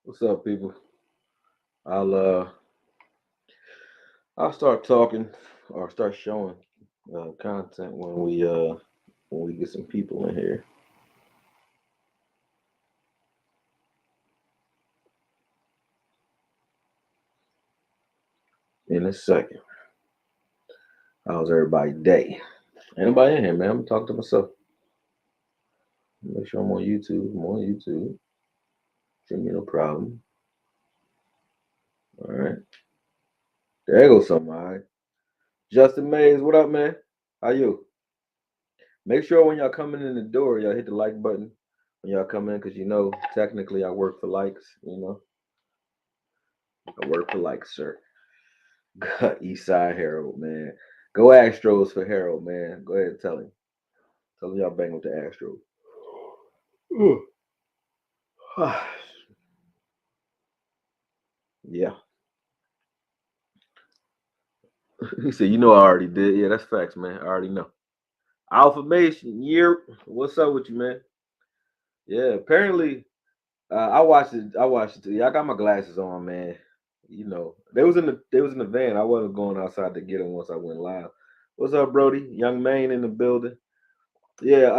What's up, people? I'll uh I'll start talking or start showing content when we get some people in here in a second. How's everybody day? Anybody in here, man? I'm talking to myself. Make sure I'm on YouTube. I'm on YouTube. Shouldn't be no problem. All right. There goes somebody. Justin Mays, what up, man? How you? Make sure when y'all coming in the door, y'all hit the like button when y'all come in, because technically I work for likes. I work for likes, sir. Eastside Harold, man. Go Astros for Harold, man. Go ahead and tell him. Tell him y'all bang with the Astros. Yeah. He said, I already did. Yeah, that's facts, man. I already know. Alphamation, year. What's up with you, man? Yeah, apparently, I watched it. I watched it too. Yeah, I got my glasses on, man. They was in the van. I wasn't going outside to get them once I went live. What's up, Brody? Young man in the building. Yeah,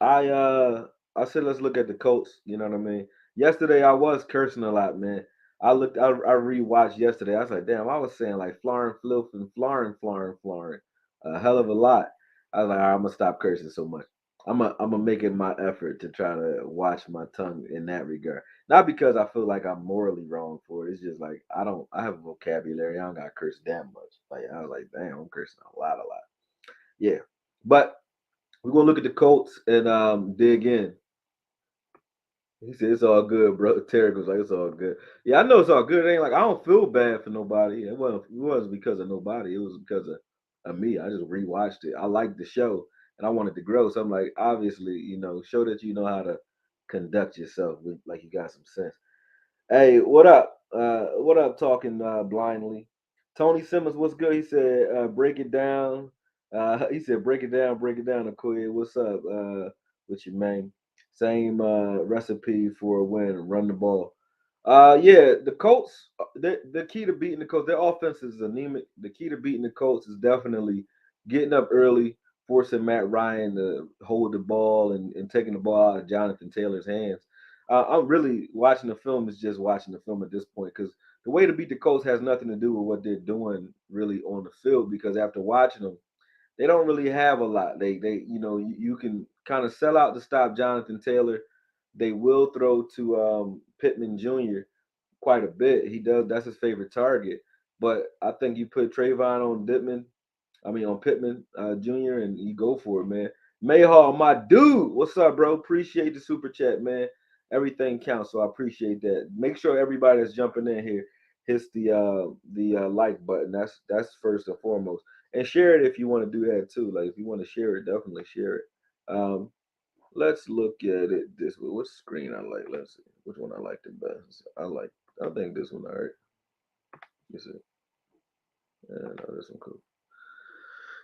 I I said let's look at the Colts. You know what I mean? Yesterday I was cursing a lot, man. I rewatched yesterday. I was like, damn, I was saying like flaring, filth, and flaring, a hell of a lot. I was like, all right, I'm gonna stop cursing so much. I'm gonna make it my effort to try to watch my tongue in that regard. Not because I feel like I'm morally wrong for it. It's just like I have a vocabulary. I don't got to curse that much. Like I was like, damn, I'm cursing a lot. Yeah, but we're gonna look at the Colts and dig in. He said it's all good, bro. Terry was like, it's all good. Yeah, I know it's all good. It ain't like I don't feel bad for nobody. It wasn't because of nobody. It was because of me. I just rewatched it. I liked the show and I wanted to grow. So I'm like, obviously, show that you know how to conduct yourself with like you got some sense. Hey, what up? What up? Talking blindly. Tony Simmons, what's good? He said, break it down. He said, break it down. AKOYE, what's up? With your man? Same recipe for a win. Run the ball. Yeah, the Colts. The key to beating the Colts. Their offense is anemic. The key to beating the Colts is definitely getting up early, forcing Matt Ryan to hold the ball and taking the ball out of Jonathan Taylor's hands. I'm really watching the film is just watching the film at this point because the way to beat the Colts has nothing to do with what they're doing really on the field. Because after watching them, they don't really have a lot. You can kind of sell out to stop Jonathan Taylor. They will throw to Pittman Jr. quite a bit. He does. That's his favorite target. But I think you put Trayvon on on Pittman Jr. and you go for it, man. Mayhaw, my dude, what's up, bro? Appreciate the super chat, man. Everything counts, so I appreciate that. Make sure everybody that's jumping in here hits the like button. That's first and foremost, and share it if you want to do that too. Like if you want to share it, definitely share it. Um, let's look at it this way. What screen I like? Let's see which one I like the best. I think this one. All right. You see? Yeah, no, this one cool.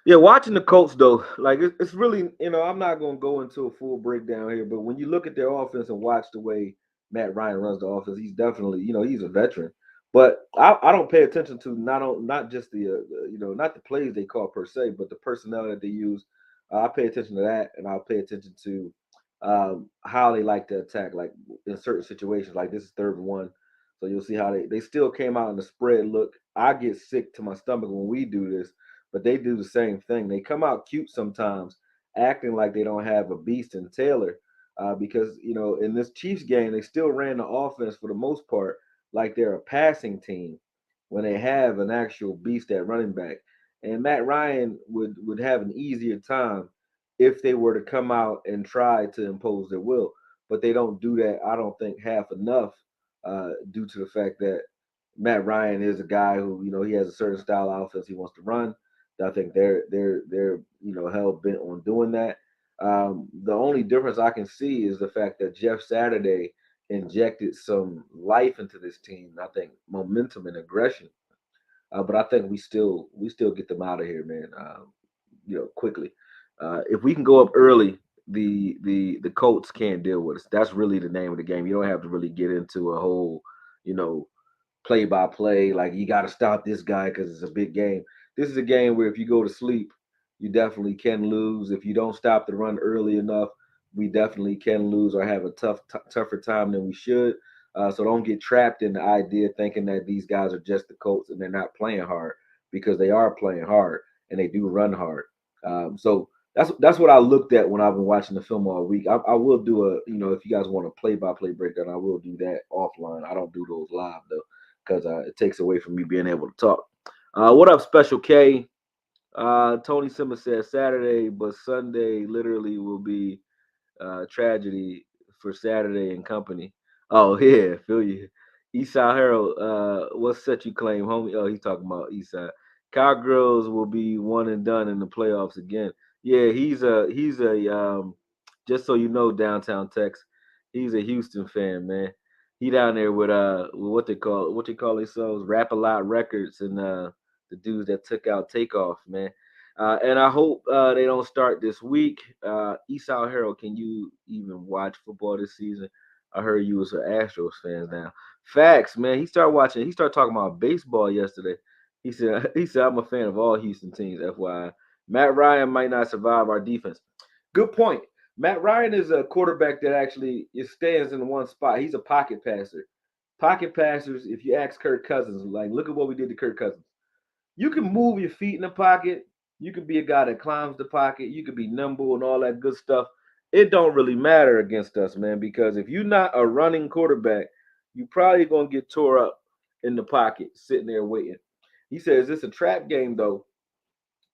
Yeah, watching the Colts though, like it's really, I'm not gonna go into a full breakdown here, but when you look at their offense and watch the way Matt Ryan runs the offense, he's definitely, he's a veteran. But I don't pay attention to not just not the plays they call per se, but the personnel that they use. I pay attention to that, and I'll pay attention to how they like to attack, like in certain situations, like this is third and one. So you'll see how they still came out in the spread look. I get sick to my stomach when we do this, but they do the same thing. They come out cute sometimes, acting like they don't have a beast in Taylor, because in this Chiefs game they still ran the offense for the most part like they're a passing team when they have an actual beast at running back. And Matt Ryan would have an easier time if they were to come out and try to impose their will, but they don't do that. I don't think half enough, due to the fact that Matt Ryan is a guy who he has a certain style of offense he wants to run. I think they're hell bent on doing that. The only difference I can see is the fact that Jeff Saturday injected some life into this team. I think momentum and aggression. But I think we still get them out of here, man. Quickly. If we can go up early, the Colts can't deal with us. That's really the name of the game. You don't have to really get into a whole, you know, play by play. Like you got to stop this guy because it's a big game. This is a game where if you go to sleep, you definitely can lose. If you don't stop the run early enough, we definitely can lose or have a tougher time than we should. So don't get trapped in the idea thinking that these guys are just the Colts and they're not playing hard because they are playing hard and they do run hard. So that's what I looked at when I've been watching the film all week. I will do a if you guys want a play by play breakdown, I will do that offline. I don't do those live though because it takes away from me being able to talk. What up, Special K? Tony Simmons says Saturday, but Sunday literally will be tragedy for Saturday and company. Oh yeah, feel you. Eastside Harold, what set you claim, homie? Oh, he's talking about Eastside. Cowgirls will be one and done in the playoffs again. Yeah, he's a just so you know, downtown Tex, he's a Houston fan, man. He down there with what they call themselves, Rap a Lot Records and the dudes that took out Takeoff, man. And I hope they don't start this week. Esau Harold, can you even watch football this season? I heard you was an Astros fans now. Facts, man. He started watching. He started talking about baseball yesterday. He said I'm a fan of all Houston teams. FYI, Matt Ryan might not survive our defense. Good point. Matt Ryan is a quarterback that actually stands in one spot. He's a pocket passer. Pocket passers. If you ask Kirk Cousins, like look at what we did to Kirk Cousins. You can move your feet in the pocket. You could be a guy that climbs the pocket. You could be nimble and all that good stuff. It don't really matter against us, man, because if you're not a running quarterback, you probably gonna get tore up in the pocket, sitting there waiting. He says it's a trap game though.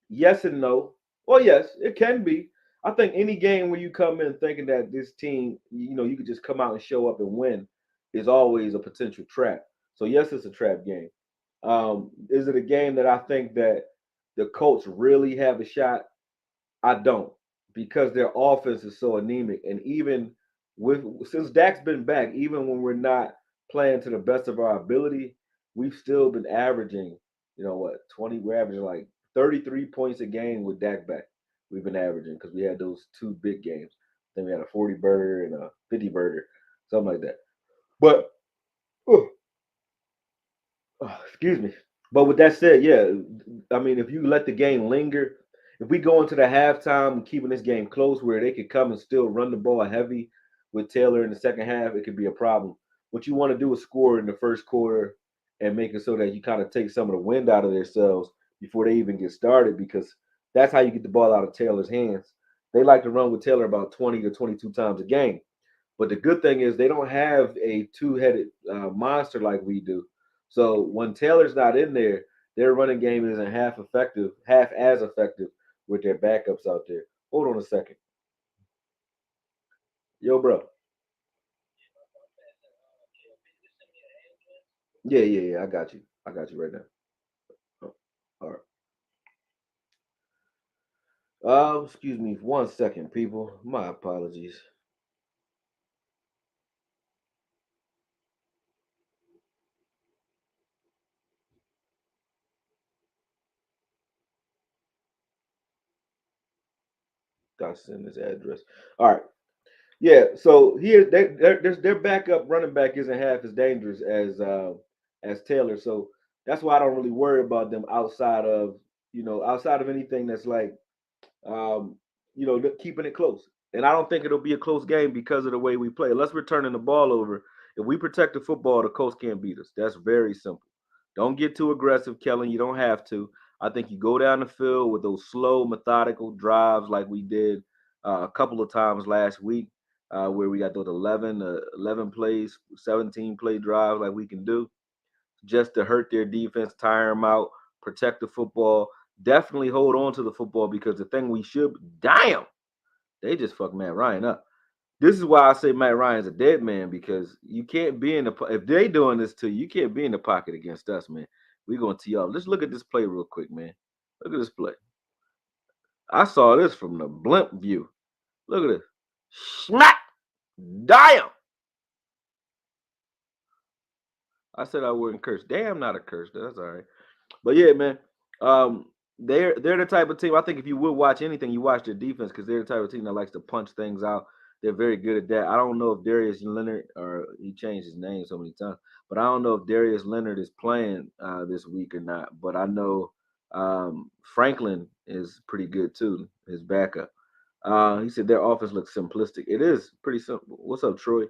Yes and no. Well, yes, it can be. I think any game where you come in thinking that this team, you could just come out and show up and win, is always a potential trap. So yes, it's a trap game. Is it a game that I think that the Colts really have a shot? I don't, because their offense is so anemic, and even with since Dak's been back, even when we're not playing to the best of our ability, we've still been averaging, 20. We're averaging like 33 points a game with Dak back. We've been averaging because we had those two big games. Then we had a 40 burger and a 50 burger, something like that. But oh, excuse me. But with that said, yeah, I mean, if you let the game linger, if we go into the halftime keeping this game close where they could come and still run the ball heavy with Taylor in the second half, it could be a problem. What you want to do is score in the first quarter and make it so that you kind of take some of the wind out of themselves before they even get started because that's how you get the ball out of Taylor's hands. They like to run with Taylor about 20 to 22 times a game. But the good thing is they don't have a two-headed monster like we do. So when Taylor's not in there, their running game isn't half as effective with their backups out there. Hold on a second. Yo, bro. Yeah, yeah, yeah. I got you. I got you right now. Oh, all right. Excuse me for 1 second, people. My apologies. Got to send this address. All right. Yeah, so here their backup running back isn't half as dangerous as Taylor, so that's why I don't really worry about them outside of anything that's like um, keeping it close. And I don't think it'll be a close game because of the way we play. Unless we're turning the ball over, if we protect the football, the Colts can't beat us. That's very simple. Don't get too aggressive, Kellen. You don't have to. I think you go down the field with those slow, methodical drives like we did a couple of times last week, where we got those 11 plays, 17 play drives like we can do just to hurt their defense, tire them out, protect the football. Definitely hold on to the football because the thing we should, damn, they just fucked Matt Ryan up. This is why I say Matt Ryan's a dead man because you can't be in the if they doing this to you, you can't be in the pocket against us, man. We're gonna tee off. Let's look at this play real quick, man. Look at this play. I saw this from the blimp view. Look at this. Smack! Damn! I said I wouldn't curse. Damn, not a curse. That's all right. But yeah, man. they're the type of team. I think if you would watch anything, you watch their defense because they're the type of team that likes to punch things out. They're very good at that. I don't know if Darius Leonard or he changed his name so many times, but I don't know if Darius Leonard is playing this week or not. But I know Franklin is pretty good too. His backup. He said their offense looks simplistic. It is pretty simple. What's up, Troy?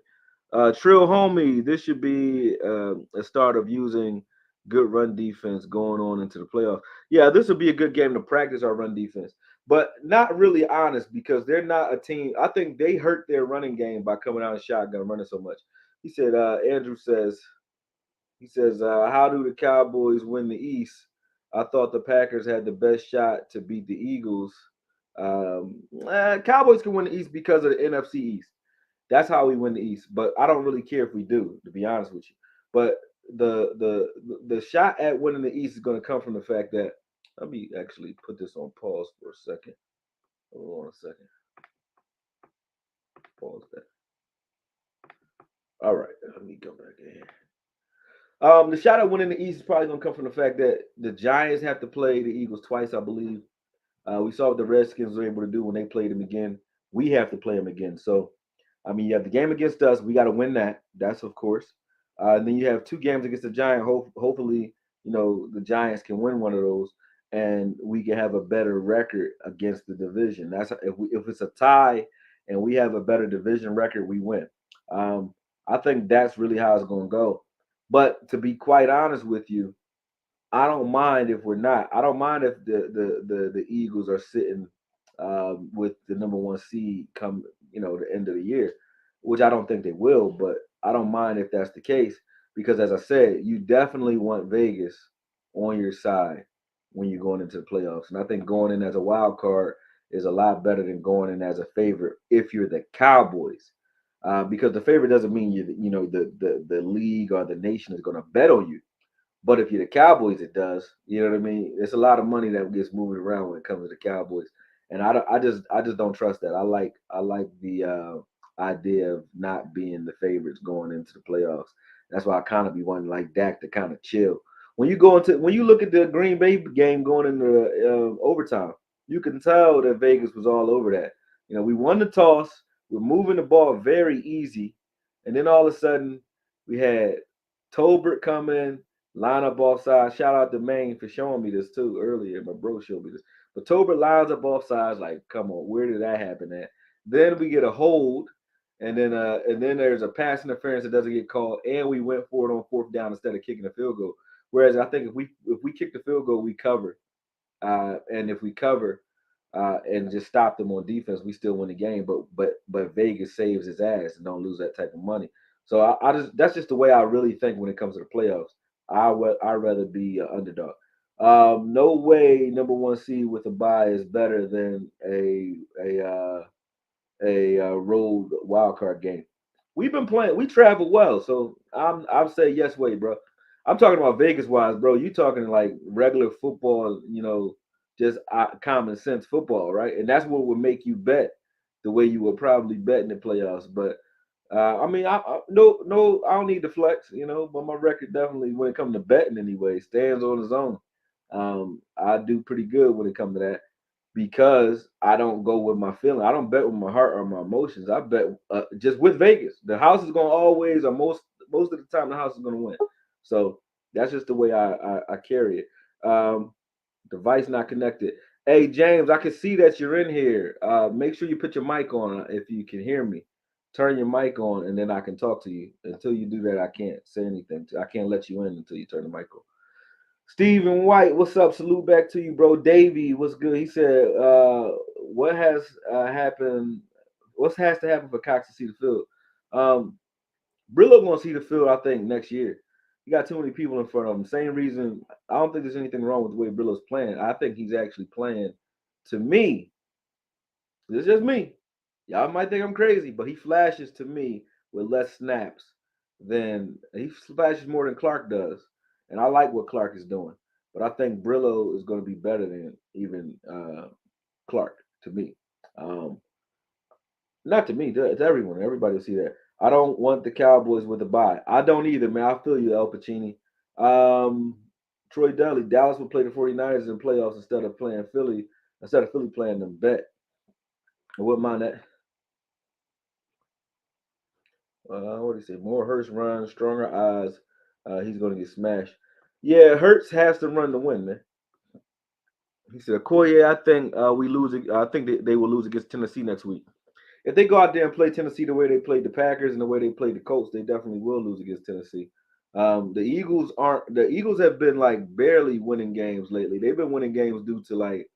Trill homie, this should be a start of using good run defense going on into the playoffs. Yeah, this would be a good game to practice our run defense, but not really honest because they're not a team. I think they hurt their running game by coming out in shotgun running so much. He said, Andrew says, how do the Cowboys win the East? I thought the Packers had the best shot to beat the Eagles. Cowboys can win the East because of the NFC East. That's how we win the East. But I don't really care if we do, to be honest with you. But the shot at winning the East is going to come from the fact that let me actually put this on pause for a second. Hold on a second. Pause that. All right, let me go back in. The shot at winning the East is probably going to come from the fact that the Giants have to play the Eagles twice, I believe. We saw what the Redskins were able to do when they played them again. We have to play them again. So, I mean, you have the game against us. We got to win that. That's of course. And then you have two games against the Giants. Hopefully, the Giants can win one of those, and we can have a better record against the division. That's if it's a tie and we have a better division record, we win. Um, I think that's really how it's going to go. But to be quite honest with you, I don't mind if we're not. I don't mind if the Eagles are sitting with the number one seed come the end of the year, which I don't think they will. But I don't mind if that's the case because, as I said, you definitely want Vegas on your side when you're going into the playoffs, and I think going in as a wild card is a lot better than going in as a favorite if you're the Cowboys. Because the favorite doesn't mean the league or the nation is going to bet on you. But if you're the Cowboys, it does. You know what I mean? It's a lot of money that gets moving around when it comes to the Cowboys, and I just don't trust that. I like the idea of not being the favorites going into the playoffs. That's why I kind of be wanting like Dak to kind of chill. When you look at the Green Bay game going into overtime, you can tell that Vegas was all over that. We won the toss. We're moving the ball very easy, and then all of a sudden we had Tolbert come in, line up offside. Shout out to Maine for showing me this too earlier. My bro showed me this. But Tolbert lines up offsides. Like, come on, where did that happen at? Then we get a hold, and then there's a pass interference that doesn't get called, and we went for it on fourth down instead of kicking a field goal. Whereas I think if we kick the field goal, we cover. And if we cover and just stop them on defense, we still win the game. But Vegas saves his ass and don't lose that type of money. So I just that's just the way I really think when it comes to the playoffs. I'd rather be an underdog. No way number one seed with a bye is better than a road wild card game. We've been playing. We travel well, so I'll say yes, way, bro. I'm talking about Vegas wise, bro. You talking like regular football, just common sense football, right? And that's what would make you bet the way you would probably bet in the playoffs. But I mean, no, I don't need the flex, but my record definitely, when it comes to betting anyway, stands on its own. I do pretty good when it comes to that because I don't go with my feeling. I don't bet with my heart or my emotions. I bet just with Vegas. The house is gonna always, or most of the time, the house is gonna win. So that's just the way I carry it. Device not connected. Hey James, I can see that you're in here. Make sure you put your mic on if you can hear me. Turn your mic on, and then I can talk to you. Until you do that, I can't say anything. I can't let you in until you turn the mic on. Stephen White, what's up? Salute back to you, bro. Davey, what's good? He said, what has happened? What has to happen for Cox to see the field? Um, Brillo gonna see the field, I think, next year. He got too many people in front of him. Same reason. I don't think there's anything wrong with the way Brillo's playing. I think he's actually playing. To me, this is just me. Y'all might think I'm crazy, but he flashes to me with less snaps than he flashes more than Clark does, and I like what Clark is doing. But I think Brillo is going to be better than even Clark to me. Um, Not to me, to everyone. Everybody will see that. I don't want the Cowboys with a bye. I don't either, man. I feel you, El Pacini. Um, Troy Dudley, Dallas would play the 49ers in playoffs instead of Philly playing them bet. I wouldn't mind that. What do you say? More Hurts runs, stronger odds. He's going to get smashed. Yeah, Hurts has to run to win, man. He said, "Koye, I think we lose. I think they will lose against Tennessee next week. If they go out there and play Tennessee the way they played the Packers and the way they played the Colts, they definitely will lose against Tennessee. The Eagles aren't. The Eagles have been like barely winning games lately. They've been winning games due to like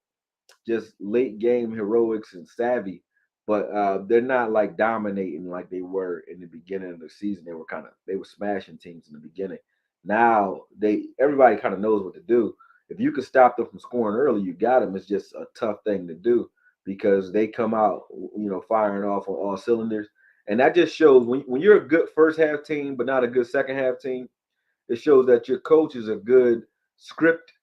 just late game heroics and savvy, but they're not like dominating like they were in the beginning of the season. They were smashing teams in the beginning. Now everybody kind of knows what to do. If you can stop them from scoring early, you got them. It's just a tough thing to do because they come out, firing off on all cylinders, and that just shows when you're a good first half team but not a good second half team. It shows that your coach is a good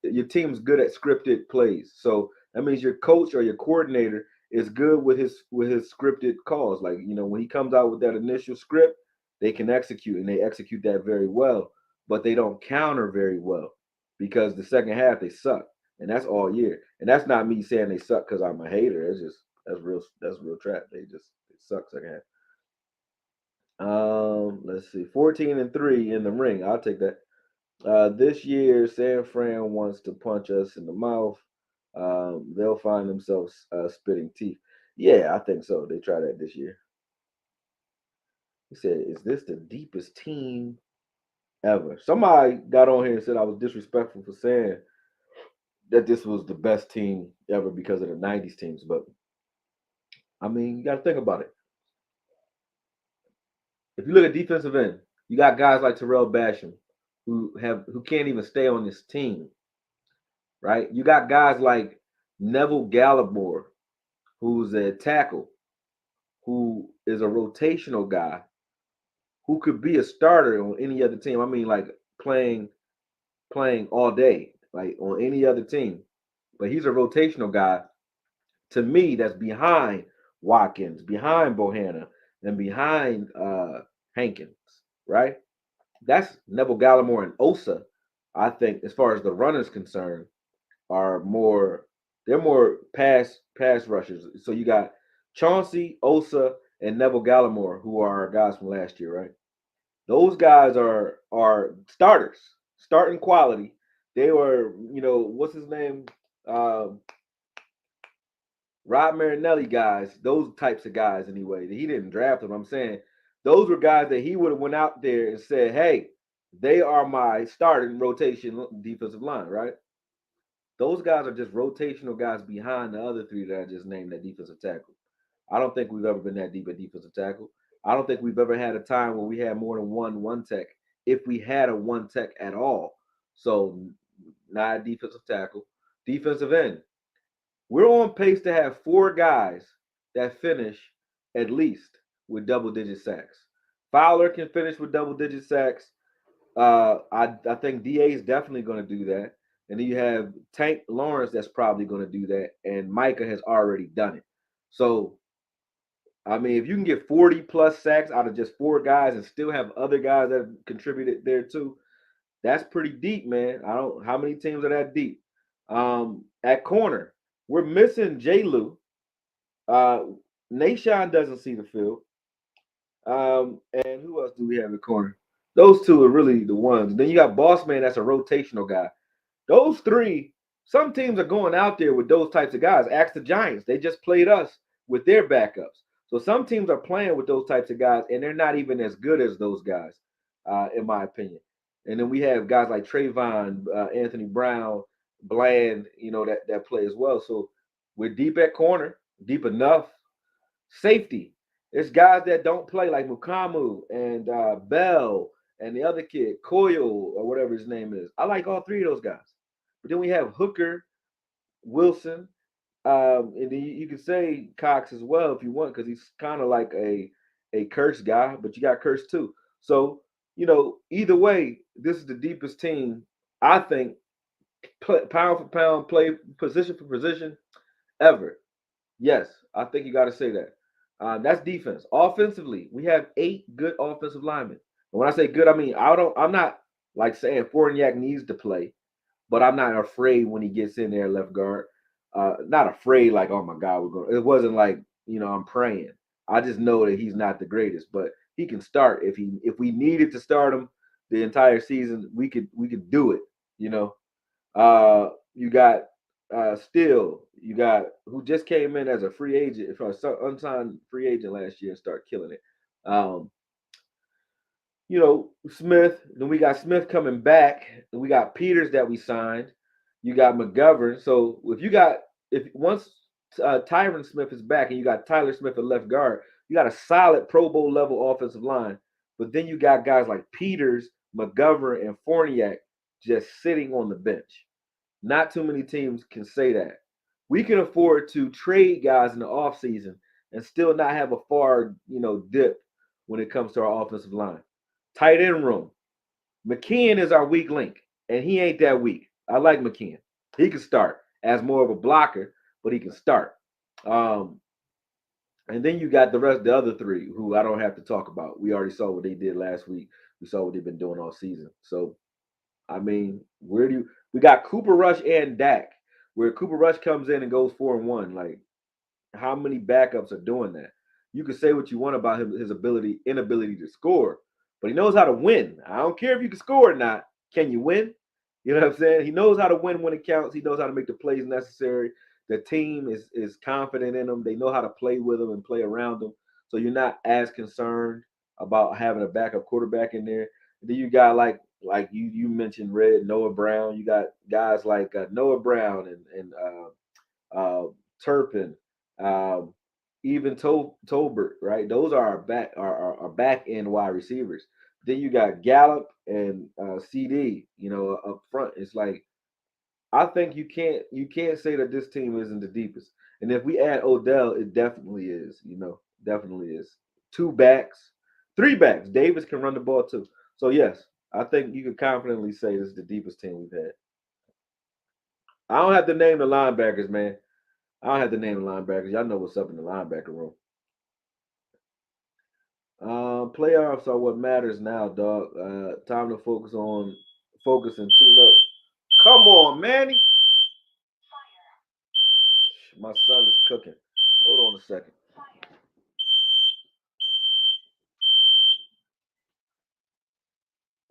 your team's good at scripted plays. So that means your coach or your coordinator is good with his scripted calls. Like, when he comes out with that initial script, they can execute and they execute that very well, but they don't counter very well because the second half they suck. And that's all year. And that's not me saying they suck because I'm a hater. It's just that's real trap. They suck second half. Let's see, 14-3 in the ring. I'll take that. This year, San Fran wants to punch us in the mouth. They'll find themselves spitting teeth. Yeah, I think so. They try that this year. He said, "Is this the deepest team ever?" Somebody got on here and said I was disrespectful for saying that this was the best team ever because of the '90s teams. But I mean, you got to think about it. If you look at defensive end, you got guys like Terrell Basham who can't even stay on this team, right? You got guys like Neville Gallimore, who's a tackle, who is a rotational guy, who could be a starter on any other team. I mean, like playing all day, like on any other team. But he's a rotational guy. To me, that's behind Watkins, behind Bohanna, and behind Hankins, right? That's Neville Gallimore and Osa. I think, as far as the runner's concerned, are more they're more pass rushers. So you got Chauncey, Osa, and Neville Gallimore, who are guys from last year, right? Those guys are starters, starting quality. They were, what's his name? Uh, Rob Marinelli guys, those types of guys anyway. He didn't draft them. I'm saying those were guys that he would have went out there and said, "Hey, they are my starting rotation defensive line," right? Those guys are just rotational guys behind the other three that I just named that defensive tackle. I don't think we've ever been that deep at defensive tackle. I don't think we've ever had a time where we had more than one tech, if we had a one tech at all. So, not defensive tackle, defensive end. We're on pace to have four guys that finish at least with double digit sacks. Fowler can finish with double digit sacks. I think Da is definitely going to do that, and then you have Tank Lawrence that's probably going to do that, and Micah has already done it. So I mean, if you can get 40 plus sacks out of just four guys and still have other guys that have contributed there too, that's pretty deep, man. I don't how many teams are that deep. At corner, we're missing J. Lou. Uh, Nashawn doesn't see the field. And who else do we have at corner? Those two are really the ones. Then you got Boss Man, that's a rotational guy. Those three, some teams are going out there with those types of guys. Ask the Giants. They just played us with their backups. So some teams are playing with those types of guys, and they're not even as good as those guys, in my opinion. And then we have guys like Trayvon, Anthony Brown, Bland, that play as well. So we're deep at corner, deep enough. Safety. There's guys that don't play like Mukamu and Bell and the other kid, Coyle or whatever his name is. I like all three of those guys. But then we have Hooker, Wilson, and then you can say Cox as well if you want, because he's kind of like a curse guy, but you got curse too. So either way, this is the deepest team I think, pound for pound, play position for position ever. Yes, I think you got to say that. That's defense. Offensively, we have 8 good offensive linemen. And when I say good, I mean I'm not like saying Fournier needs to play. but I'm not afraid when he gets in there left guard. Not afraid like, oh my God, we're going. It wasn't like, I'm praying. I just know that he's not the greatest, but he can start if we needed to start him the entire season. We could do it. You know, you got still you got who just came in as a free agent, for unsigned free agent last year and start killing it. Um, Smith. Then we got Smith coming back. And we got Peters that we signed. You got McGovern. So if once Tyron Smith is back and you got Tyler Smith at left guard, you got a solid Pro Bowl level offensive line. But then you got guys like Peters, McGovern, and Fournier just sitting on the bench. Not too many teams can say that. We can afford to trade guys in the offseason and still not have a far, dip when it comes to our offensive line. Tight end room. McKeon is our weak link, and he ain't that weak. I like McKeon. He can start as more of a blocker, but he can start. Um, and then you got the other three, who I don't have to talk about. We already saw what they did last week. We saw what they've been doing all season. So, I mean, we got Cooper Rush and Dak, where Cooper Rush comes in and goes 4-1. Like, how many backups are doing that? You can say what you want about his inability to score, but he knows how to win. I don't care if you can score or not. Can you win? You know what I'm saying? He knows how to win when it counts. He knows how to make the plays necessary. The team is confident in him. They know how to play with him and play around him. So you're not as concerned about having a backup quarterback in there. And then you got like you mentioned, Red Noah Brown. You got guys like Noah Brown Turpin, um, even Tolbert, right? Those are our back end wide receivers. Then you got Gallup and CD, up front. It's like, I think you can't say that this team isn't the deepest. And if we add Odell, it definitely is. Definitely is. Two backs, three backs. Davis can run the ball too. So yes, I think you could confidently say this is the deepest team we've had. I don't have to name the linebackers, man. I don't have to name the linebackers. Y'all know what's up in the linebacker room. Playoffs are what matters now, dog. Time to focus and tune up. Come on, Manny. My son is cooking. Hold on a second.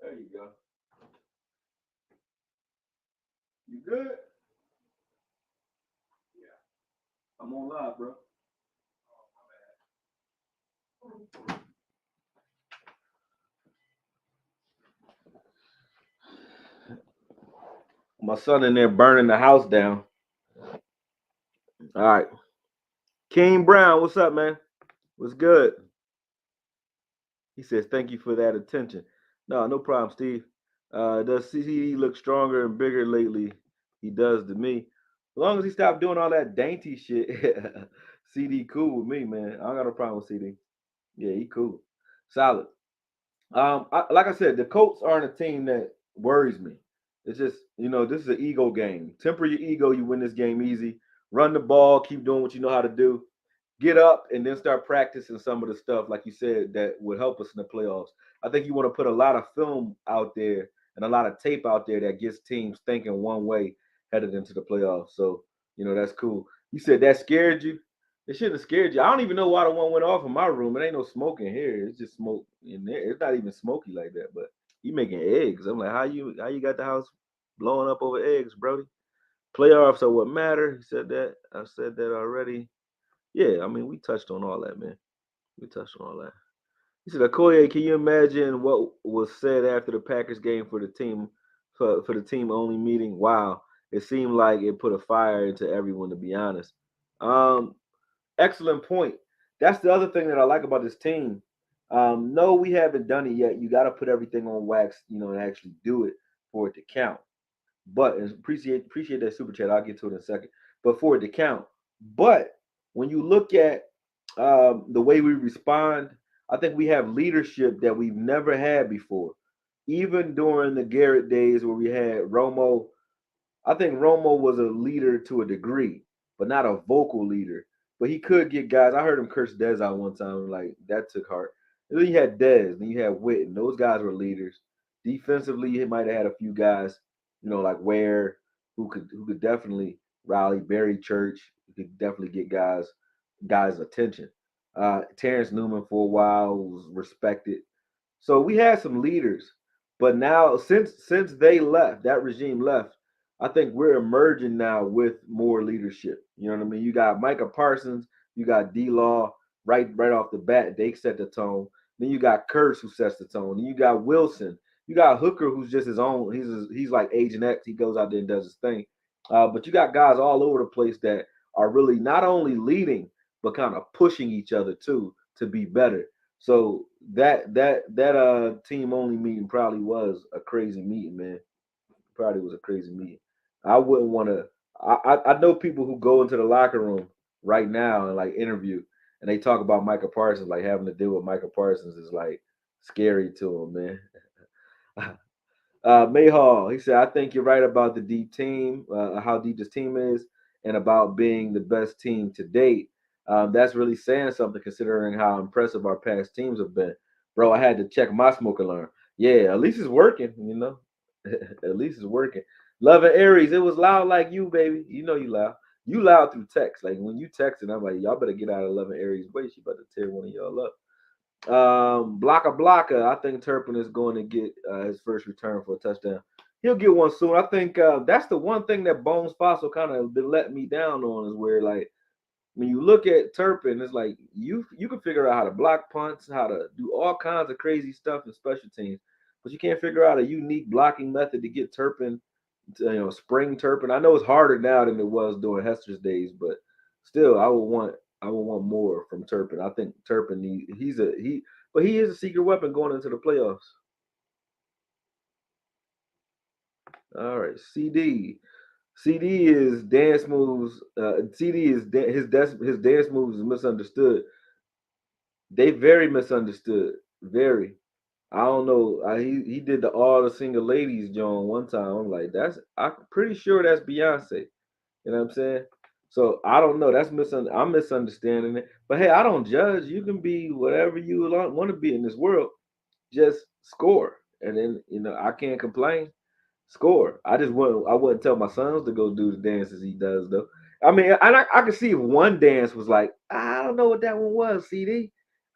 There you go. You good? Yeah. I'm on live, bro. My son in there burning the house down. All right. King Brown, what's up, man? What's good? He says, thank you for that attention. No problem, Steve. Does CCD look stronger and bigger lately? He does to me. As long as he stopped doing all that dainty shit, CD cool with me, man. I don't got no problem with CD. Yeah, he cool. Solid. Like I said, the Colts aren't a team that worries me. It's just, this is an ego game. Temper your ego, you win this game easy. Run the ball, keep doing what you know how to do. Get up and then start practicing some of the stuff, like you said, that would help us in the playoffs. I think you want to put a lot of film out there and a lot of tape out there that gets teams thinking one way headed into the playoffs. So, that's cool. You said that scared you. It shouldn't have scared you. I don't even know why the one went off in my room. It ain't no smoke in here. It's just smoke in there. It's not even smoky like that. But he making eggs. I'm like, how you got the house blowing up over eggs, Brody? Playoffs are what matter. He said that. I said that already. Yeah, I mean, we touched on all that, man. We touched on all that. He said, Okoye, can you imagine what was said after the Packers game for the team only meeting? Wow, it seemed like it put a fire into everyone. To be honest, um, excellent point. That's the other thing that I like about this team. No, we haven't done it yet. You got to put everything on wax, and actually do it for it to count. But appreciate that super chat. I'll get to it in a second. But for it to count. But when you look at the way we respond, I think we have leadership that we've never had before. Even during the Garrett days where we had Romo, I think Romo was a leader to a degree, but not a vocal leader. But he could get guys. I heard him curse Dez out one time, like that took heart. And then you had Dez, then you had Witten. Those guys were leaders. Defensively, he might have had a few guys, like who could definitely rally Barry Church, who could definitely get guys attention. Terrence Newman for a while was respected. So we had some leaders, but now since they left, that regime left, I think we're emerging now with more leadership. You know what I mean? You got Micah Parsons, you got D Law right off the bat. They set the tone. Then you got Kurtz who sets the tone. Then you got Wilson. You got Hooker who's just his own. He's like Agent X. He goes out there and does his thing. But you got guys all over the place that are really not only leading but kind of pushing each other too to be better. So that team only meeting probably was a crazy meeting, man. Probably was a crazy meeting. I wouldn't want to. I know people who go into the locker room right now and like interview, and they talk about Micah Parsons, like having to deal with Micah Parsons is like scary to them, man. Mayhall, he said, I think you're right about the deep team, how deep this team is, and about being the best team to date. That's really saying something considering how impressive our past teams have been. Bro, I had to check my smoke alarm. Yeah, at least it's working. At least it's working. Love and Aries, it was loud like you, baby. You know you loud. You loud through text. Like when you texting, I'm like, y'all better get out of Love and Aries' way. She about to tear one of y'all up. Blocka. I think Turpin is going to get his first return for a touchdown. He'll get one soon. I think that's the one thing that Bones Fossil kind of been letting me down on is where like when you look at Turpin, it's like you can figure out how to block punts, how to do all kinds of crazy stuff in special teams, but you can't figure out a unique blocking method to get Turpin, spring Turpin. I know it's harder now than it was during Hester's days, but still, I would want more from Turpin. I think Turpin but he is a secret weapon going into the playoffs. All right, CD is dance moves. CD is his dance moves is misunderstood. They very misunderstood. Very. I don't know. He did the all the single ladies John one time. I'm like, I'm pretty sure that's Beyonce. You know what I'm saying? So I don't know. I'm misunderstanding it. But hey, I don't judge. You can be whatever you want to be in this world. Just score, and then I can't complain. Score. I wouldn't tell my sons to go do the dances he does though. I mean, I could see if one dance was like I don't know what that one was, CD.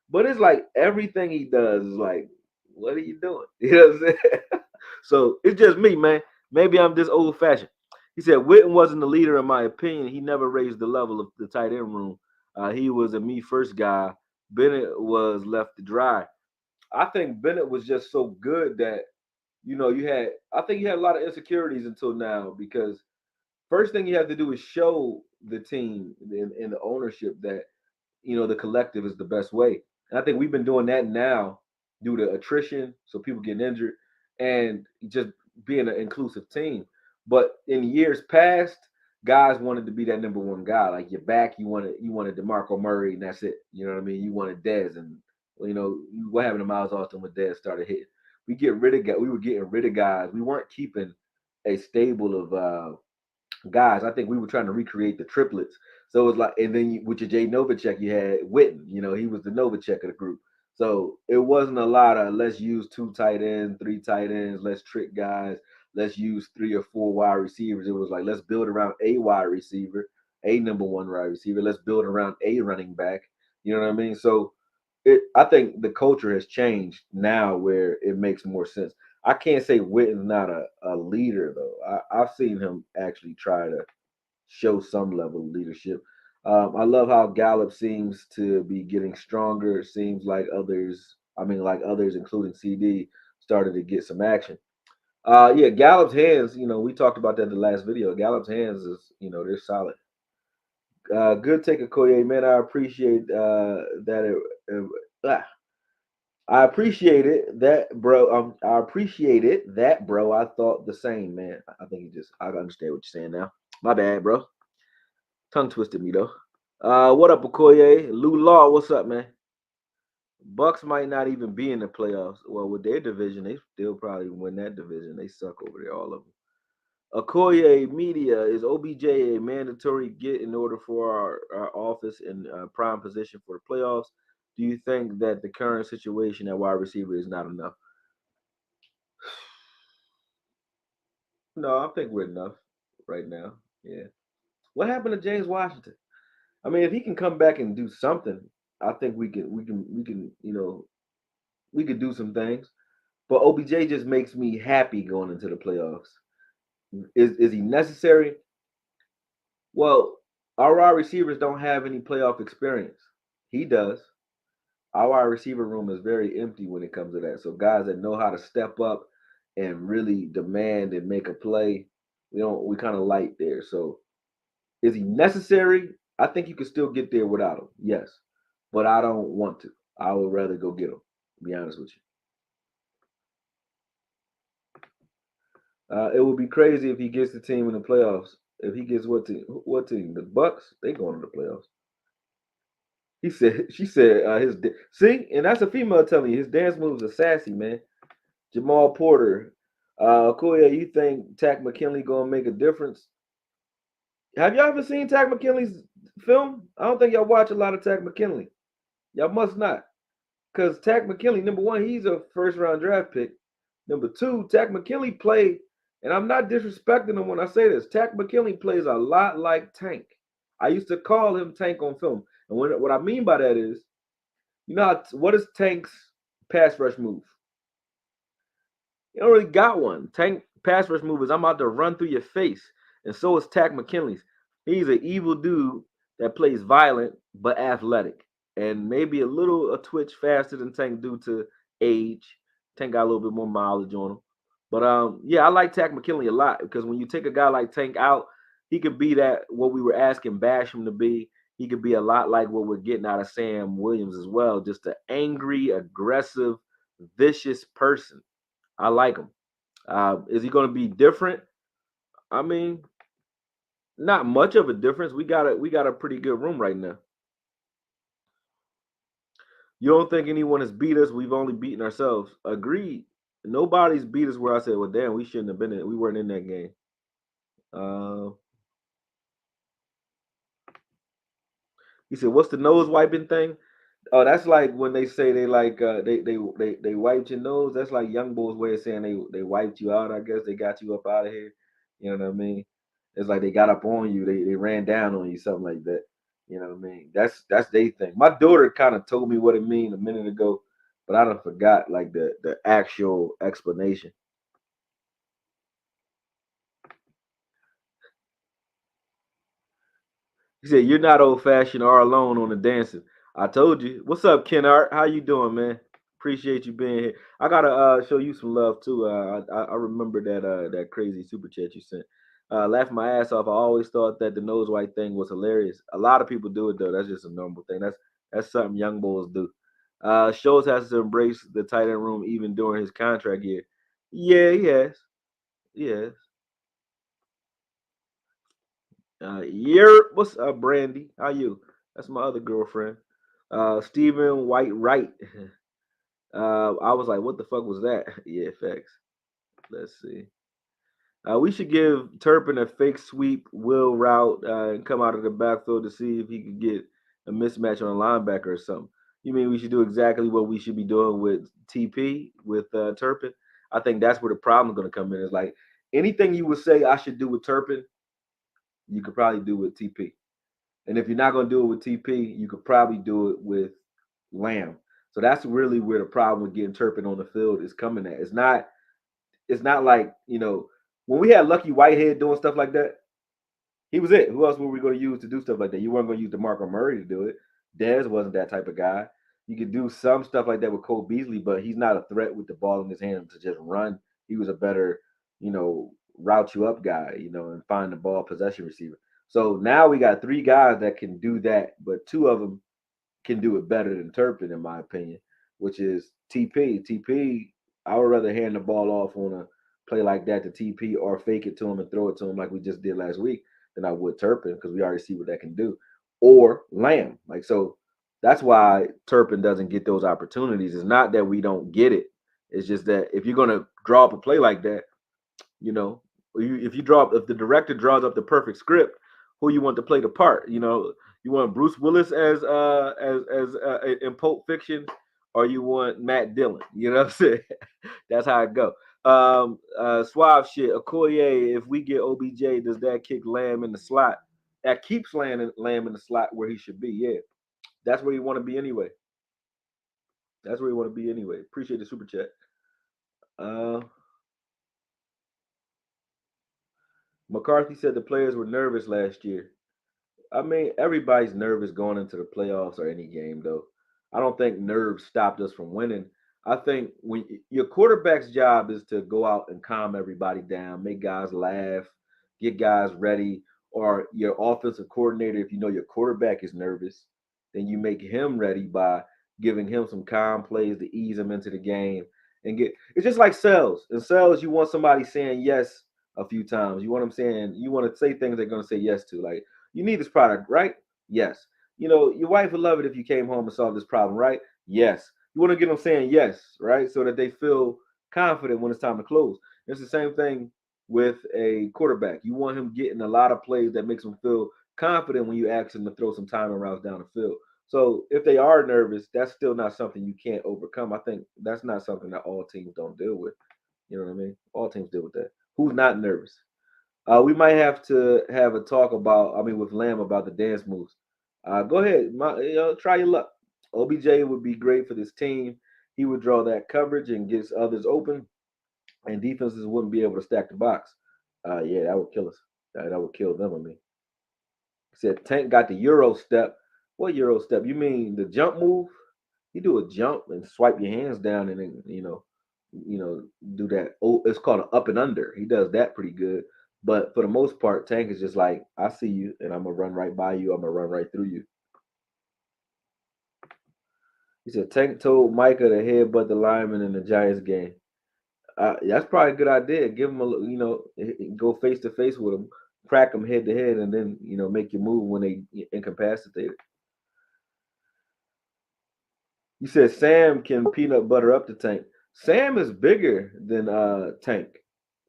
But it's like everything he does is like, what are you doing? You know what I'm saying? So it's just me, man. Maybe I'm just old fashioned. He said Witten wasn't the leader in my opinion. He never raised the level of the tight end room. He was a me first guy. Bennett was left to dry. I think Bennett was just so good that I think you had a lot of insecurities until now because first thing you have to do is show the team and the ownership that the collective is the best way. And I think we've been doing that now due to attrition, so people getting injured, and just being an inclusive team. But in years past, guys wanted to be that number one guy. Like your back, you wanted DeMarco Murray, and that's it. You know what I mean? You wanted Dez, and what happened to Miles Austin when Dez started hitting? We were getting rid of guys. We weren't keeping a stable of guys. I think we were trying to recreate the triplets. So it was like, and then with your Jay Novacek, you had Witten. He was the Novacek of the group. So it wasn't a lot of let's use two tight ends, three tight ends, let's trick guys, let's use three or four wide receivers. It was like let's build around a wide receiver, a number one wide receiver. Let's build around a running back. You know what I mean? So I think the culture has changed now where it makes more sense. I can't say Witten's not a leader though. I've seen him actually try to show some level of leadership. I love how Gallup seems to be getting stronger. It seems like others, including CD, started to get some action. Yeah, Gallup's hands. We talked about that in the last video. Gallup's hands they're solid. Good take, Okoye, man. I appreciate that. Ah, I appreciate it that bro. I appreciate it that bro. I thought the same, man. I think I understand what you're saying now. My bad, bro. Tongue twisted me though. What up, Okoye? Lou Law, what's up, man? Bucks might not even be in the playoffs. Well, with their division, they still probably win that division. They suck over there, all of them. AKOYE Media, is OBJ a mandatory get in order for our office in prime position for the playoffs? Do you think that the current situation at wide receiver is not enough? No, I think we're enough right now. Yeah. What happened to James Washington? I mean, if he can come back and do something, I think we can we could do some things. But OBJ just makes me happy going into the playoffs. Is he necessary? Well, our wide receivers don't have any playoff experience. He does. Our wide receiver room is very empty when it comes to that. So guys that know how to step up and really demand and make a play, we kind of light there. So is he necessary? I think you can still get there without him. Yes, but I don't want to. I would rather go get him. To be honest with you. It would be crazy if he gets the team in the playoffs. If he gets what team? What team? The Bucks. They going to the playoffs. He said. She said. See, and that's a female telling you his dance moves are sassy, man. Jamal Porter. Koya, you think Tack McKinley gonna make a difference? Have y'all ever seen Tack McKinley's film? I don't think y'all watch a lot of Tack McKinley. Y'all must not. Because Tack McKinley, number one, he's a first round draft pick. Number two, Tack McKinley played, and I'm not disrespecting him when I say this. Tack McKinley plays a lot like Tank. I used to call him Tank on film. And what I mean by that is, what is Tank's pass rush move? You don't really got one. Tank pass rush move is I'm about to run through your face. And so is Tack McKinley's. He's an evil dude that plays violent but athletic. And maybe a twitch faster than Tank due to age. Tank got a little bit more mileage on him. But yeah, I like Tack McKinley a lot because when you take a guy like Tank out, he could be that what we were asking Basham to be. He could be a lot like what we're getting out of Sam Williams as well. Just an angry, aggressive, vicious person. I like him. Is he going to be different? I mean, not much of a difference. We got a pretty good room right now. You don't think anyone has beat us? We've only beaten ourselves. Agreed. Nobody's beat us where I said, well, damn, we shouldn't have been in. We weren't in that game. Uh, he said, what's the nose wiping thing? Oh, that's like when they say they like they wiped your nose. That's like young boys' way of saying they wiped you out. I guess they got you up out of here. You know what I mean? It's like they got up on you. They ran down on you, something like that. You know what I mean? That's they thing. My daughter kind of told me what it mean a minute ago, but I don't forgot like the actual explanation. He said, "You're not old fashioned or alone on the dancing." I told you. What's up, Ken Art? How you doing, man? Appreciate you being here. I gotta show you some love too. I remember that crazy super chat you sent. Laughing my ass off. I always thought that the nose white thing was hilarious. A lot of people do it though. That's just a normal thing. That's something young bulls do. Schultz has to embrace the tight end room even during his contract year. Yeah, he has. He has. What's up, Brandy? How you? That's my other girlfriend. Stephen White Wright. I was like, what the fuck was that? Yeah, facts. Let's see. We should give Turpin a fake sweep will route and come out of the backfield to see if he could get a mismatch on a linebacker or something. You mean we should do exactly what we should be doing with TP with Turpin? I think that's where the problem is going to come in. Is like anything you would say I should do with Turpin, you could probably do with TP. And if you're not going to do it with TP, you could probably do it with Lamb. So that's really where the problem with getting Turpin on the field is coming at. It's not like, when we had Lucky Whitehead doing stuff like that, he was it. Who else were we going to use to do stuff like that? You weren't going to use DeMarco Murray to do it. Dez wasn't that type of guy. You could do some stuff like that with Cole Beasley, but he's not a threat with the ball in his hand to just run. He was a better, route you up guy, and find the ball possession receiver. So now we got three guys that can do that, but two of them can do it better than Turpin, in my opinion, which is TP. TP, I would rather hand the ball off on a play like that to TP or fake it to him and throw it to him like we just did last week than I would Turpin because we already see what that can do. Or Lamb. Like, so that's why Turpin doesn't get those opportunities. It's not that we don't get it. It's just that if you're going to draw up a play like that, you know, if the director draws up the perfect script, who you want to play the part? You want Bruce Willis as in Pulp Fiction, or you want Matt Dillon? You know what I'm saying? That's how it go. Suave shit. Okoye, if we get OBJ, does that kick Lamb in the slot? That keeps Lamb in the slot where he should be. Yeah, that's where you want to be anyway. That's where you want to be anyway. Appreciate the super chat. Uh, McCarthy said the players were nervous last year. I mean, everybody's nervous going into the playoffs or any game, though. I don't think nerves stopped us from winning. I think when your quarterback's job is to go out and calm everybody down, make guys laugh, get guys ready, or your offensive coordinator, if you know your quarterback is nervous, then you make him ready by giving him some calm plays to ease him into the game and get. It's just like sales. In sales, you want somebody saying yes a few times. You want them saying you want to say things they're going to say yes to, like you need this product, right? Yes. You know, your wife would love it if you came home and solved this problem, right? Yes. You want to get them saying yes, right? So that they feel confident when it's time to close. It's the same thing with a quarterback. You want him getting a lot of plays that makes him feel confident when you ask him to throw some timing routes down the field. So if they are nervous, that's still not something you can't overcome. I think that's not something that all teams don't deal with. You know what I mean? All teams deal with that. Who's not nervous? We might have to have a talk about, I mean, with Lamb about the dance moves. Go ahead, try your luck. OBJ would be great for this team. He would draw that coverage and gets others open, and defenses wouldn't be able to stack the box. Yeah, that would kill us. That would kill them. I mean, he said Tank got the Euro step. What Euro step? You mean the jump move? You do a jump and swipe your hands down, and then do that. Oh, it's called an up and under. He does that pretty good. But for the most part, Tank is just like, I see you, and I'm gonna run right by you. I'm gonna run right through you. He said Tank told Micah to headbutt the lineman in the Giants game. That's probably a good idea. Give him go face to face with him, crack him head to head, and then make your move when they incapacitated. You said Sam can peanut butter up the Tank. Sam is bigger than Tank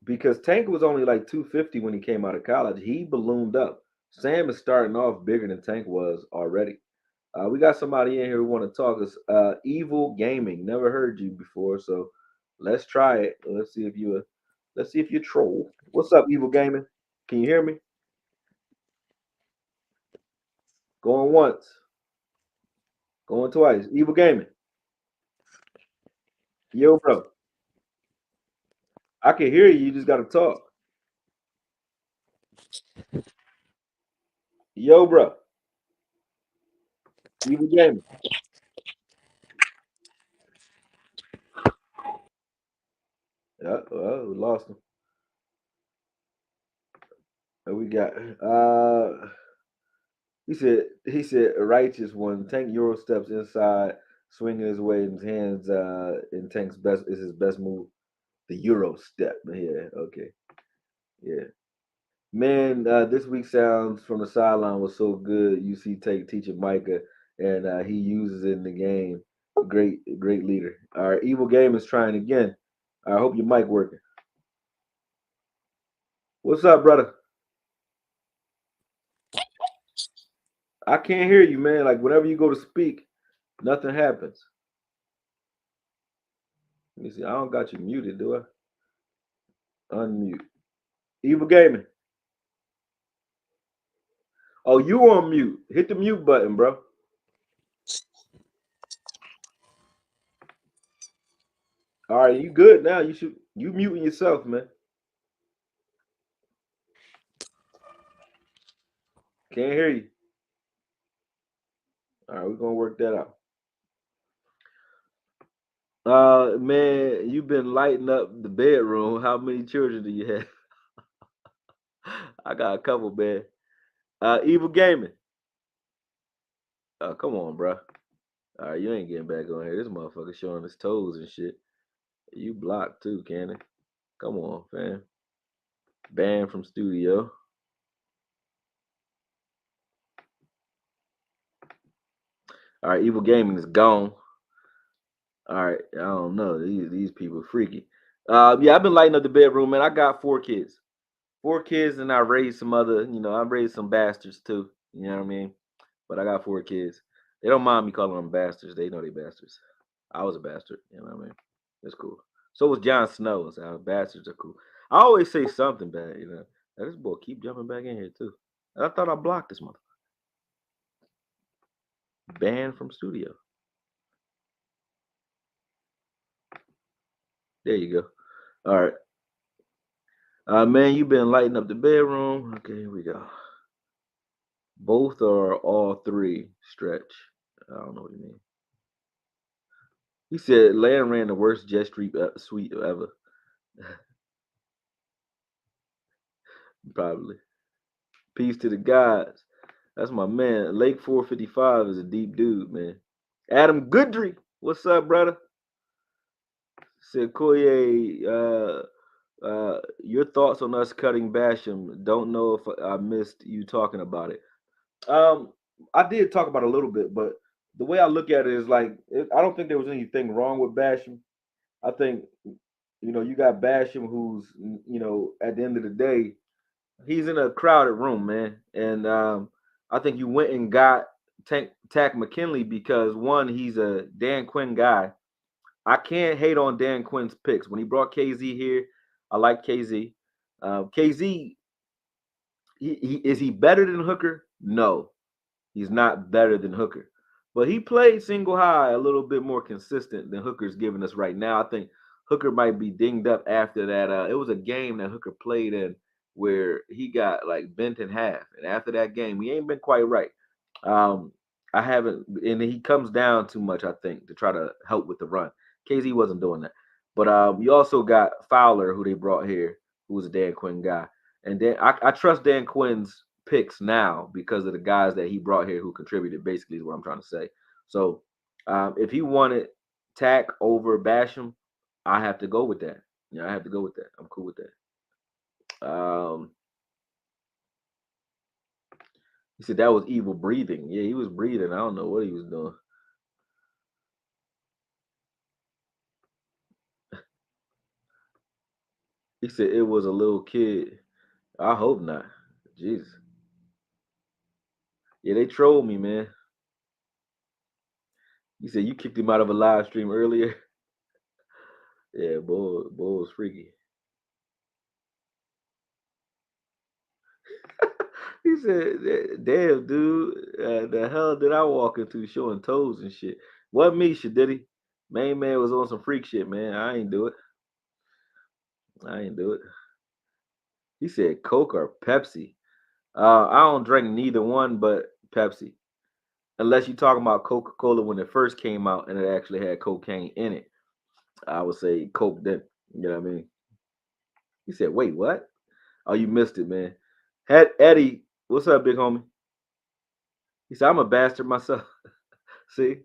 because Tank was only like 250 when he came out of college. He ballooned up. Sam is starting off bigger than Tank was already. We got somebody in here who want to talk us. Evil Gaming. Never heard you before, so let's try it. Let's see if you troll. What's up, Evil Gaming? Can you hear me? Going once, going twice. Evil Gaming. Yo, bro. I can hear you. You just got to talk. Yo, bro. Evil Gaming. Yeah, well, we lost him. And we got he said a righteous one. Tank Euro steps inside, swinging his way in his hands. In Tank's best is his best move. The Euro step. Yeah, okay. Yeah. Man, this week sounds from the sideline was so good. You see Tank teaching Micah, and he uses it in the game. Great leader. All right, Evil Game is trying again. I hope your mic working. What's up, brother? I can't hear you, man. Like whenever you go to speak, nothing happens. Let me see. I don't got you muted, do I? Unmute. Evil Gaming. Oh, you on mute. Hit the mute button, bro. All right, you good now. You muting yourself, man. Can't hear you. All right, we're gonna work that out. Man, you've been lighting up the bedroom. How many children do you have? I got a couple, man. Evil Gaming. Oh, come on, bro. All right, you ain't getting back on here. This motherfucker showing his toes and shit. You blocked too, Cannon. Come on, fam. Banned from studio. All right, Evil Gaming is gone. All right, I don't know. These people freaky. Yeah, I've been lighting up the bedroom, man. I got 4 kids. 4 kids, and I raised some other, I raised some bastards too. You know what I mean? But I got 4 kids. They don't mind me calling them bastards. They know they bastards. I was a bastard. You know what I mean? It's cool. So was Jon Snow. So bastards are cool. I always say something bad, you know. Now, this boy keep jumping back in here too. I thought I blocked this mother. Banned from studio. There you go. All right. Man, you been lighting up the bedroom. Okay, here we go. Both or all three stretch. I don't know what you mean. He said Land ran the worst jet street suite ever. Probably. Peace to the gods. That's my man. Lake 455 is a deep dude, man. Adam Goodry. What's up, brother? Said Koye, your thoughts on us cutting Basham. Don't know if I missed you talking about it. Um, I did talk about it a little bit, but the way I look at it is like I don't think there was anything wrong with Basham. I think you got Basham, who's at the end of the day, he's in a crowded room, man, and I think you went and got Tack McKinley because one, he's a Dan Quinn guy. I can't hate on Dan Quinn's picks. When he brought KZ here, I like KZ. KZ, is he better than Hooker? No, he's not better than Hooker. But he played single high a little bit more consistent than Hooker's giving us right now. I think Hooker might be dinged up after that. It was a game that Hooker played in where he got like bent in half. And after that game, he ain't been quite right. Um, I haven't, and he comes down too much, I think, to try to help with the run. KZ wasn't doing that. But you also got Fowler, who they brought here, who was a Dan Quinn guy. And then I trust Dan Quinn's picks now because of the guys that he brought here who contributed, basically, is what I'm trying to say. So if he wanted Tack over Basham, I have to go with that. Yeah, I have to go with that. I'm cool with that. He said that was evil breathing. Yeah, he was breathing. I don't know what he was doing. He said it was a little kid. I hope not. Jesus. Yeah, they trolled me, man. He said you kicked him out of a live stream earlier. Yeah, boy was freaky. He said, "Damn, dude, the hell did I walk into showing toes and shit? What me, Shadiddy? Main man was on some freak shit, man. I ain't do it. I ain't do it." He said Coke or Pepsi. I don't drink neither one, but Pepsi. Unless you're talking about Coca-Cola when it first came out and it actually had cocaine in it. I would say Coke then. You know what I mean? He said, "Wait, what? Oh, you missed it, man." Had Eddie, what's up, big homie? He said, "I'm a bastard myself." See,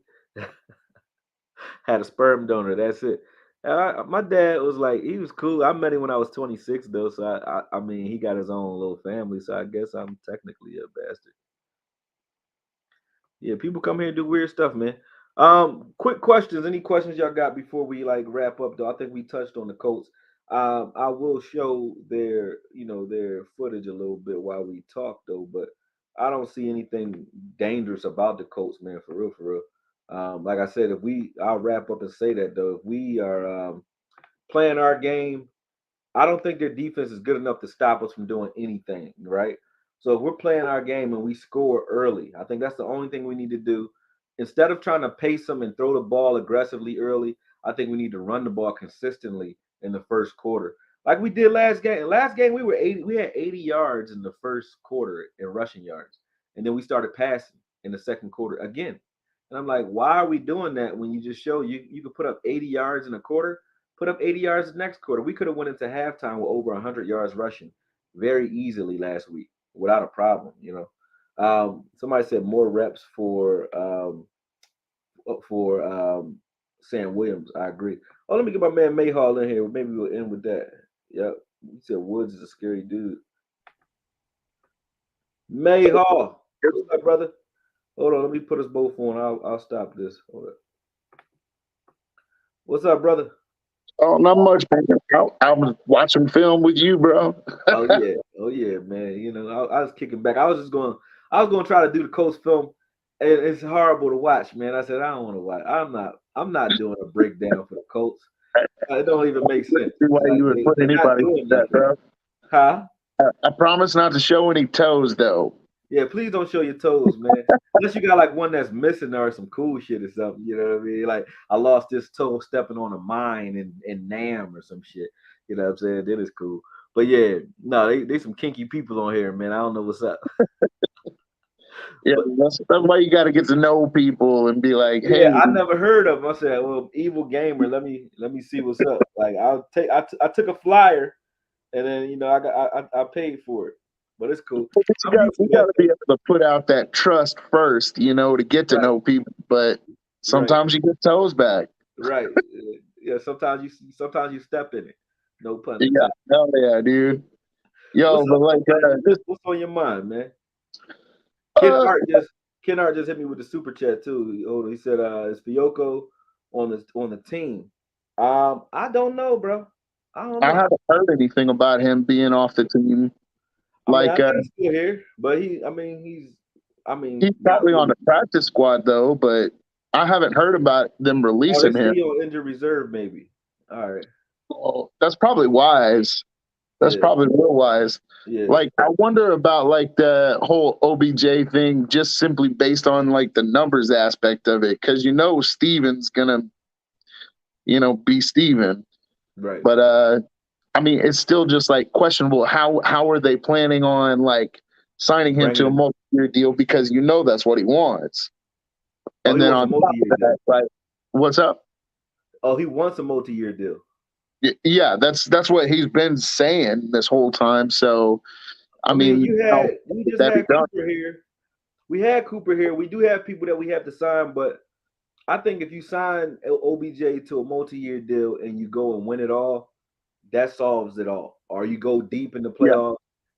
had a sperm donor. That's it. My dad was like, he was cool. I met him when I was 26, though. So I mean, he got his own little family. So I guess I'm technically a bastard. Yeah, people come here and do weird stuff, man. Quick questions. Any questions y'all got before we like wrap up? Though I think we touched on the Colts. I will show their footage a little bit while we talk though, but I don't see anything dangerous about the Colts, man. For real, for real. Like I said, I'll wrap up and say that though, if we are playing our game, I don't think their defense is good enough to stop us from doing anything, right? So if we're playing our game and we score early, I think that's the only thing we need to do. Instead of trying to pace them and throw the ball aggressively early, I think we need to run the ball consistently in the first quarter. Like we did last game. Last game we had 80 yards in the first quarter in rushing yards. And then we started passing in the second quarter again. And I'm like, why are we doing that when you just show you could put up 80 yards in a quarter, put up 80 yards the next quarter? We could have went into halftime with over 100 yards rushing very easily last week without a problem. Somebody said more reps for Sam Williams. I agree. Oh, let me get my man Mayhall in here. Maybe we'll end with that. Yep. He said Woods is a scary dude. Mayhall. What's up, brother? Hold on, let me put us both on. I'll stop this. Hold up. What's up, brother? Oh, not much. I was watching film with you, bro. Oh yeah, man. I was kicking back. I was going to try to do the Colts film, and it's horrible to watch, man. I said I don't want to watch. I'm not doing a breakdown for the Colts. It don't even make sense. Why you would put They're not anybody doing through that, nothing. bro? Huh? I promise not to show any toes, though. Yeah, please don't show your toes, man. Unless you got like one that's missing or some cool shit or something. You know what I mean? Like I lost this toe stepping on a mine in Nam or some shit. You know what I'm saying? That is cool. But yeah, no, they some kinky people on here, man. I don't know what's up. Yeah, But that's why you got to get to know people and be like, yeah, hey, I never heard of him. I said, well, evil gamer, let me see what's up. Like I took a flyer and then I paid for it. But it's cool. but I'm used you to got that to be though. able to put out that trust first, to get to Right, know people. But right. sometimes you get toes back. Right. Yeah, sometimes you step in it. No pun Yeah, intended. hell yeah, dude. Yo, What's but up, like, though, man? What's on your mind, man? Ken uh, Art just Ken Art just hit me with the super chat too. He said is Fiocco on the team. I don't know, bro. I don't I know. haven't heard anything about him being off the team. I mean, I Like, think he's still here, but he's he's not probably on really. the practice squad though, but I haven't heard about them Oh, they releasing say him. he on injured reserve, maybe. All right. Oh, that's probably wise. That's Yeah. probably real wise. Yeah. Like, I wonder about like the whole OBJ thing, just simply based on like the numbers aspect of it, because Steven's gonna, be Steven. Right. But I mean, it's still just like questionable. How are they planning on like signing him Bringing to a him. multi-year deal because that's what he wants. Oh, And he then wants a on top multi-year of deal. that, like, what's up? Oh, he wants a multi-year deal. Yeah, that's what he's been saying this whole time. So I I mean, mean, we would just that be had done? Cooper here. We had Cooper here. We do have people that we have to sign, but I think if you sign OBJ to a multi-year deal and you go and win it all, that solves it all. Or you go deep in the Yeah, playoffs,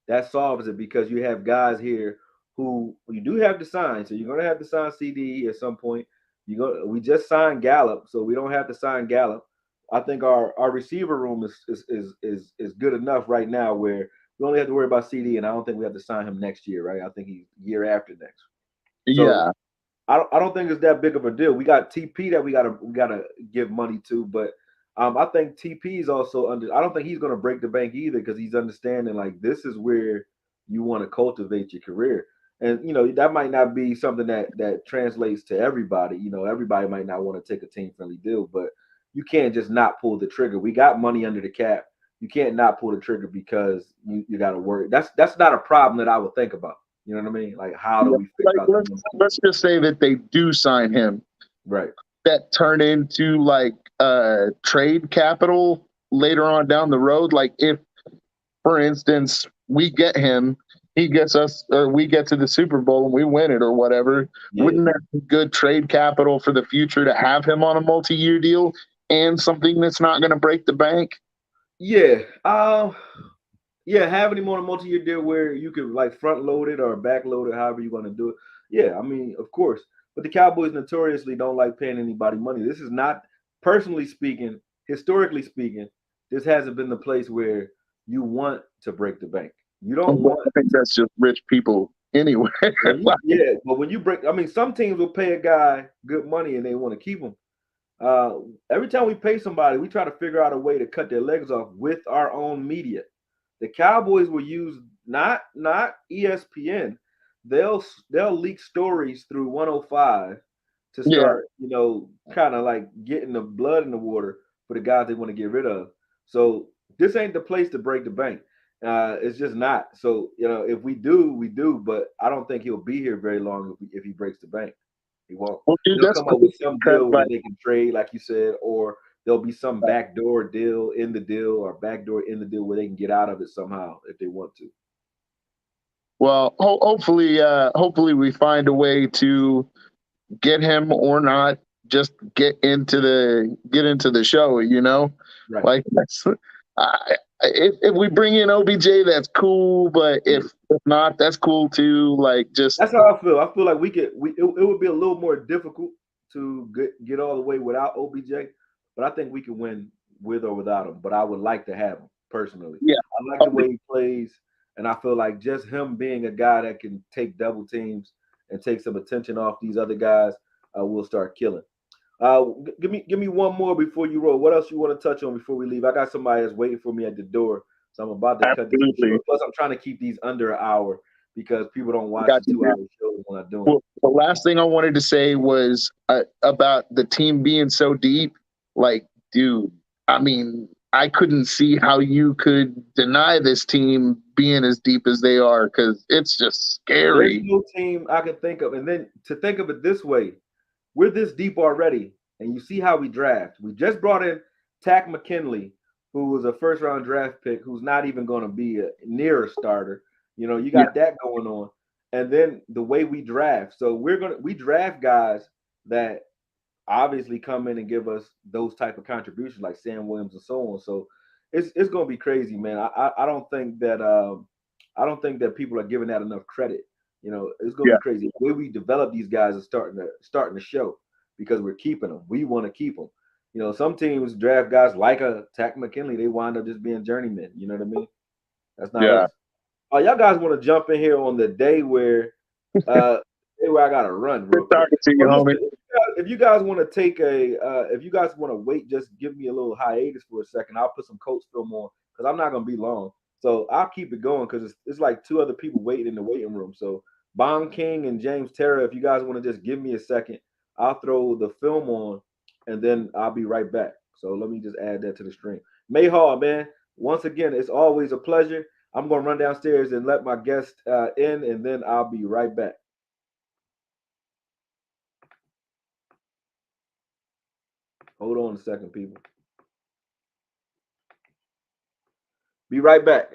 that solves it because you have guys here who you do have to sign. So you're gonna have to sign CD at some point. We just signed Gallup, so we don't have to sign Gallup. I think our receiver room is good enough right now where we only have to worry about CD, and I don't think we have to sign him next year, right? I think he's year after next. So yeah. I don't think it's that big of a deal. We got TP that we gotta give money to, but I think TP is also under. I don't think he's gonna break the bank either because he's understanding like this is where you want to cultivate your career, and that might not be something that translates to everybody. Everybody might not want to take a team friendly deal, but you can't just not pull the trigger. We got money under the cap. You can't not pull the trigger because you got to worry. That's not a problem that I would think about. You know what I mean? Like, how do Yeah. we figure Like, out the let's just say that they do sign him, right? that turn into like trade capital later on down the road. Like, if, for instance, we get him, he gets us, or we get to the Super Bowl and we win it or whatever, Yeah, wouldn't that be good trade capital for the future to have him on a multi-year deal and something that's not going to break the bank? yeah, yeah. Having him on a multi-year deal where you can like front load it or back load it, however you want to do it. Yeah, I mean, of course. But the Cowboys notoriously don't like paying anybody money. This is not, personally speaking, historically speaking, this hasn't been the place where you want to break the bank. You don't But want I think that's just rich people anyway. yeah, but when you break, I mean, some teams will pay a guy good money and they want to keep him. Every time we pay somebody, we try to figure out a way to cut their legs off with our own media. The Cowboys will use not ESPN. They'll leak stories through 105 to Yeah. start, kind of like getting the blood in the water for the guys they want to get rid of. So this ain't the place to break the bank. It's just not. So if we do, we do. But I don't think he'll be here very long if he breaks the bank. He won't. Well, dude, They'll that's come up cool with some because, deal where like, they can trade, like you said, or there'll be some backdoor deal in the deal or backdoor in the deal where they can get out of it somehow if they want to. well, hopefully we find a way to get him or not, just get into the show. Right. Like, if we bring in OBJ, that's cool. But Yeah. if not, that's cool too. Like, just That's how I feel. I feel like it would be a little more difficult to get all the way without OBJ, but I think we can win with or without him. But I would like to have him personally. yeah. I like the way he plays, and I feel like just him being a guy that can take double teams and take some attention off these other guys will start killing. Give me one more before you roll. What else you want to touch on before we leave? I got somebody that's waiting for me at the door, so I'm about to cut this Absolutely. short. Plus, I'm trying to keep these under an hour because people don't watch Got the you, 2 hour dude. shows when I'm doing it. Well, the last thing I wanted to say was about the team being so deep. Like, dude, I mean, I couldn't see how you could deny this team being as deep as they are because it's just There's scary. no team I can think of, and then to think of it this way, we're this deep already, and you see how we draft. We just brought in Tack McKinley, who was a first round draft pick, who's not even going to be near a starter. You Yeah, got that going on, and then the way we draft. So we draft guys that obviously come in and give us those type of contributions like Sam Williams and so on. So it's gonna be crazy, man. I don't think that I don't think that people are giving that enough credit. It's gonna yeah, be crazy. The way we develop these guys is starting to show because we're keeping them. We want to keep them. Some teams draft guys like a Tack McKinley. They wind up just being journeymen. You know what I mean? That's not yeah. us. Oh, y'all guys want to jump in here on the uh day where I gotta run real Good quick. talking to you, Well, listen, homie. if you guys want to take if you guys want to wait, just give me a little hiatus for a second. I'll put some Colts film on because I'm not gonna be long. So I'll keep it going because it's like two other people waiting in the waiting room. So Bong King and James Terra, if you guys want to just give me a second, I'll throw the film on and then I'll be right back. So let me just add that to the stream. Mayhaw, man. Once again, it's always a pleasure. I'm gonna run downstairs and let my guest in, and then I'll be right back. Hold on a second, people. Be right back.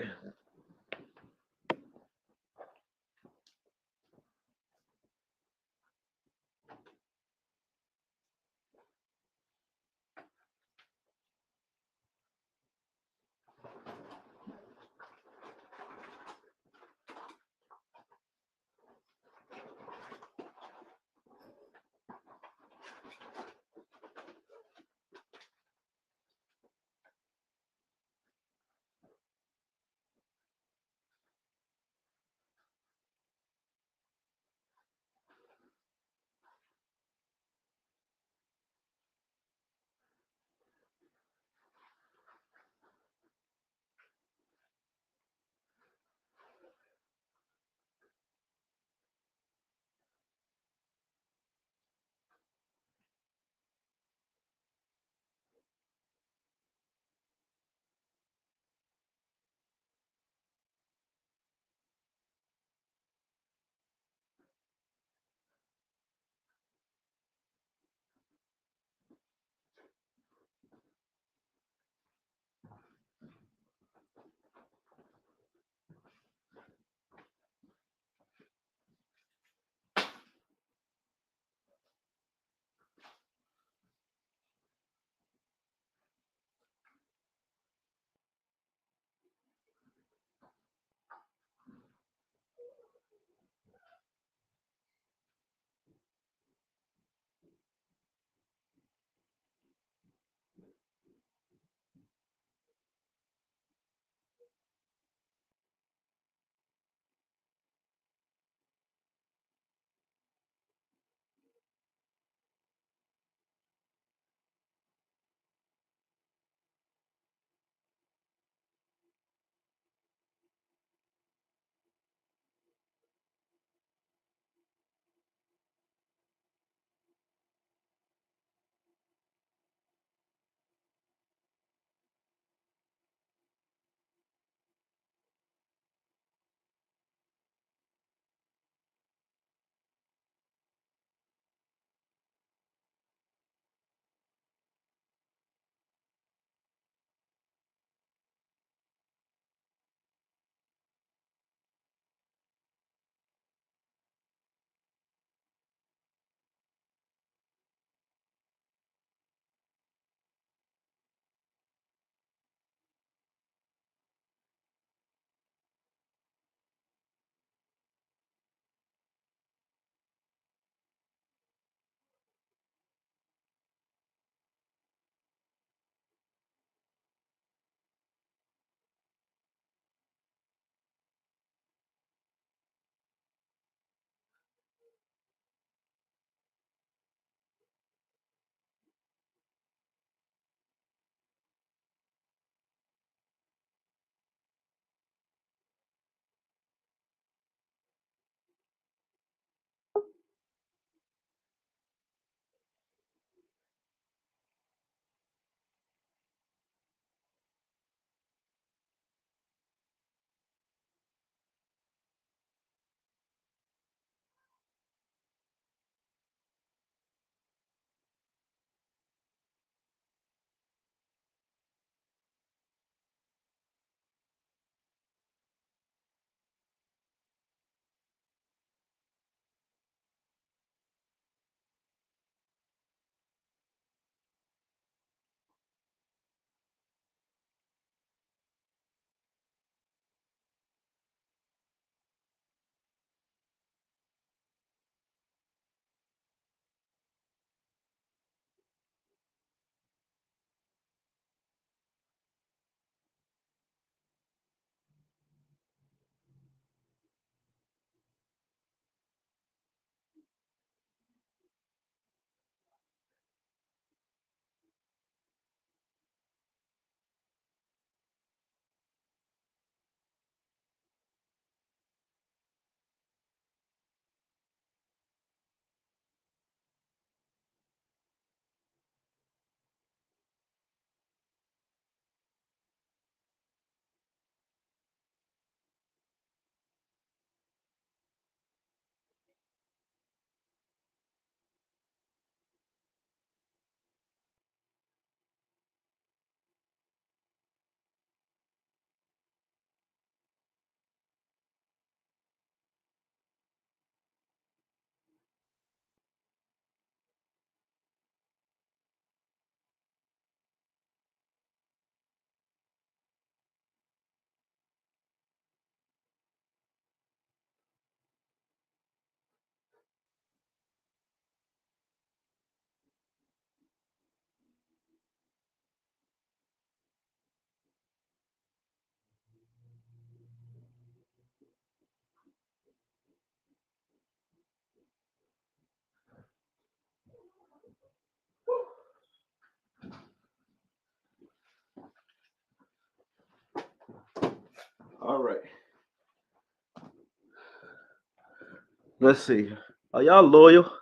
Let's see. Are y'all loyal?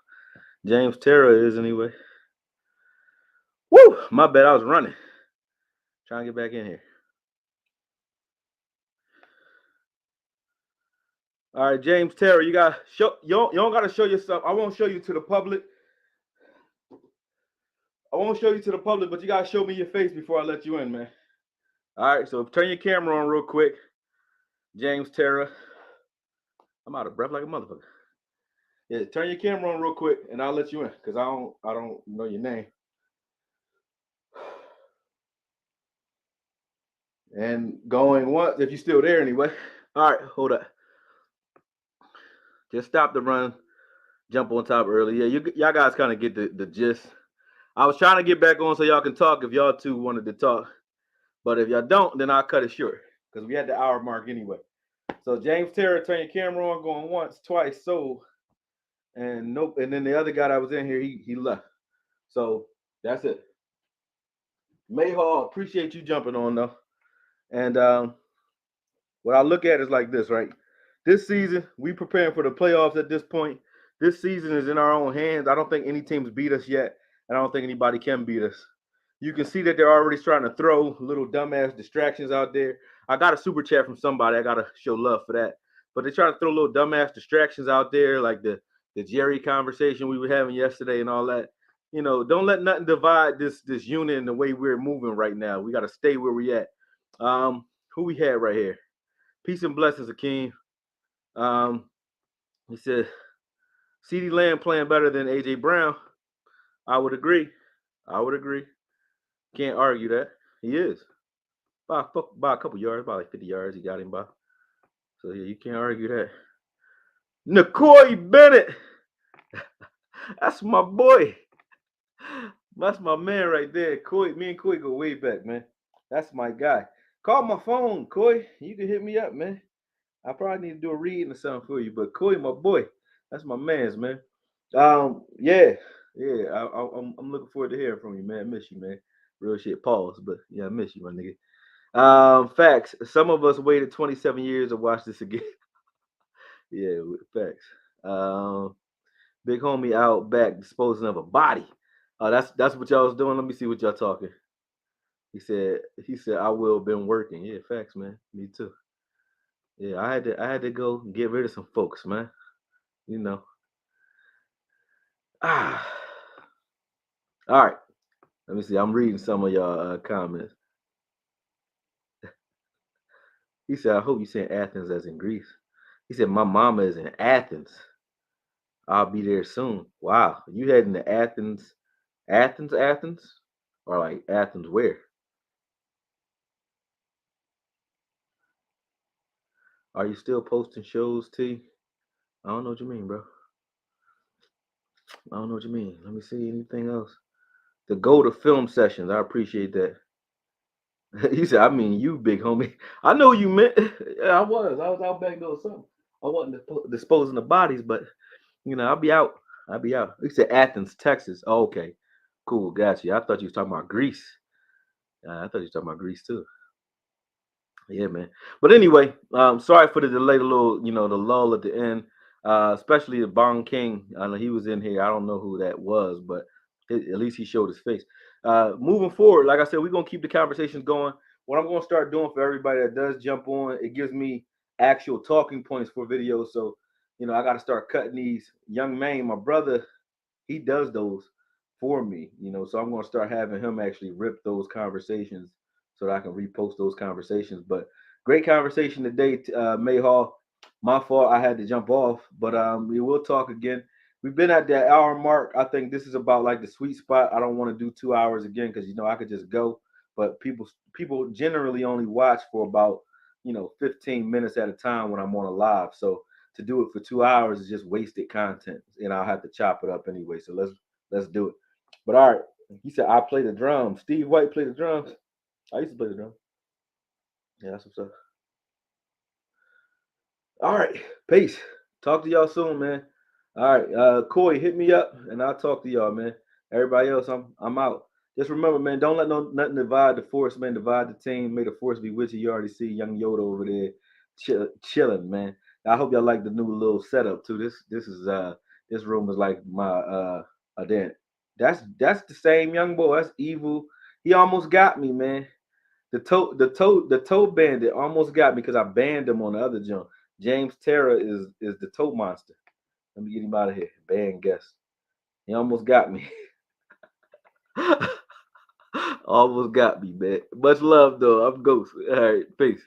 James Terra is anyway. Woo! My bad. I was running. Trying to get back in here. All right, James Terra, you got show. You don't got to show yourself. I won't show you to the public. I won't show you to the public, but you gotta show me your face before I let you in, man. All right, so turn your camera on real quick, James Terra. I'm out of breath like a motherfucker. Yeah, turn your camera on real quick, and I'll let you in, cause I don't know your name. And going once, if you're still there anyway. All right, hold up. Just stop the run, jump on top early. Yeah, y'all guys kind of get the gist. I was trying to get back on so y'all can talk if y'all two wanted to talk. But if y'all don't, then I'll cut it short because we had the hour mark anyway. So James Terra, turn your camera on, going once, twice, so, and nope. And then the other guy that was in here, he left. So that's it. Mayhaw, appreciate you jumping on though. And what I look at is like this, right? This season, we preparing for the playoffs at this point. This season is in our own hands. I don't think any teams beat us yet, and I don't think anybody can beat us. You can see that they're already trying to throw little dumbass distractions out there. I got a super chat from somebody. I got to show love for that. But they try to throw little dumbass distractions out there, like the Jerry conversation we were having yesterday and all that. You know, don't let nothing divide this unit and the way we're moving right now. We got to stay where we at. Who we had right here? Peace and blessings, Akeem. He said, CeeDee Lamb playing better than A.J. Brown. I would agree. Can't argue that. He is. By a couple yards, about like 50 yards, he got him by. So, yeah, you can't argue that. AKOYE Bennett. That's my boy. That's my man right there. Koy, me and Koy go way back, man. That's my guy. Call my phone, Koy. You can hit me up, man. I probably need to do a reading or something for you, but Koy, my boy, that's my man's, man. Yeah. I'm looking forward to hearing from you, man. I miss you, man. Real shit. Pause, but yeah, I miss you, my nigga. Facts. Some of us waited 27 years to watch this again. Yeah, facts. Big homie out back disposing of a body. That's what y'all was doing. Let me see what y'all talking. He said I will been working. Yeah, facts, man. Me too. Yeah, I had to go get rid of some folks, man. You know. Ah. All right. Let me see. I'm reading some of y'all comments. He said, I hope you saying Athens as in Greece. He said, my mama is in Athens. I'll be there soon. Wow. You heading to Athens? Athens? Or like Athens where? Are you still posting shows, T? I don't know what you mean, bro. I don't know what you mean. Let me see anything else. The go to film sessions. I appreciate that. He said, I mean you, big homie. I know you meant. I was out back doing something. I wasn't disposing of bodies, but you know, I'll be out. He said Athens, Texas. Oh, okay. Cool, got you. I thought you was talking about Greece. I thought you was talking about Greece too. Yeah, man. But anyway, sorry for the delay, the little, the lull at the end. Especially the Bong King. I know he was in here. I don't know who that was, but at least he showed his face. Moving forward, like I said, we're gonna keep the conversations going. What I'm gonna start doing for everybody that does jump on, it gives me actual talking points for videos. So, I got to start cutting these. Young man, my brother, he does those for me. So I'm gonna start having him actually rip those conversations so that I can repost those conversations. But great conversation today, Mayhaw. My fault, I had to jump off, but we will talk again. We've been at that hour mark. I think this is about like the sweet spot. I don't want to do 2 hours again because I could just go. But people generally only watch for about 15 minutes at a time when I'm on a live. So to do it for 2 hours is just wasted content, and I'll have to chop it up anyway. So let's do it. But all right, he said I play the drums. Steve White played the drums. I used to play the drums. Yeah, that's what's up. All right, peace. Talk to y'all soon, man. All right, Corey, hit me up and I'll talk to y'all, man. Everybody else, I'm out. Just remember, man, don't let nothing divide the force, man. Divide the team. May the force be with you. You already see young Yoda over there chilling, man. I hope y'all like the new little setup too. This room is like my then that's the same young boy. That's evil. He almost got me, man. The toe bandit almost got me because I banned him on the other jump. James Terra is the toe monster. Let me get him out of here. Ban guest. He almost got me. Almost got me, man. Much love though. I'm Ghost. All right, peace.